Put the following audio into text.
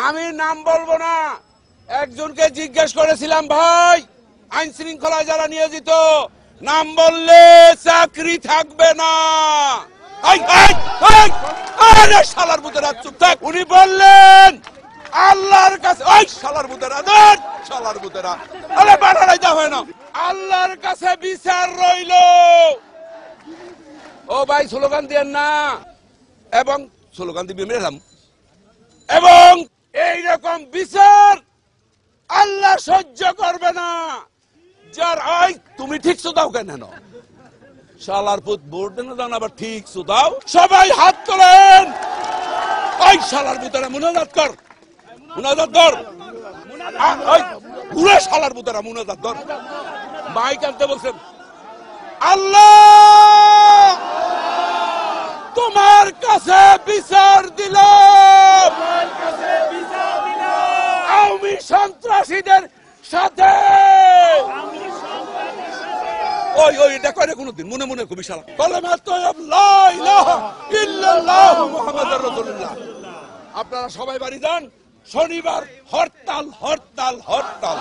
আমি নাম বলবো না, একজনকে জিজ্ঞেস করেছিলাম, ভাই আইন শৃঙ্খলায় যারা নিয়োজিত নাম বললে চাকরি থাকবে না। আরে শালার বুতেরা চুপ থাক। উনি বললেন আল্লাহর কাছে, ওই শালার বুতেরা দেন, শালার বুতেরা আরে বাড়াই দেওয়া হয় না, আল্লাহর কাছে বিচার রইল। ও ভাই স্লোগান দিয়েন না, এবং স্লোগান দিবি মেলাম, এবং এইরকম বিচার আল্লাহ সহ্য করবে না। যার ওই তুমি ঠিক দাও কেন শালার পুত ভোট দেন দাও আবার ঠিক দাও। সবাই হাত তোলেন। ওই শালার পুতেরা মুনাজাত কর, মুনাজাত কর, ওই পুরো শালার পুতেরা মুনাজাত কর। মাইক আনতে বলছেন। আল্লাহ তোমার কাছে বিচার দিলাম, আওয়ামী সন্ত্রাসীদের সাথে। ওই ওই এটা করে কোনদিন মনে মনে খুবই শালা কালেমা তাইয়্যিব লা ইলাহা ইল্লাল্লাহু মুহাম্মাদুর রাসূলুল্লাহ। আপনারা সবাই বাড়ি যান, শনিবার হরতাল হরতাল হরতাল।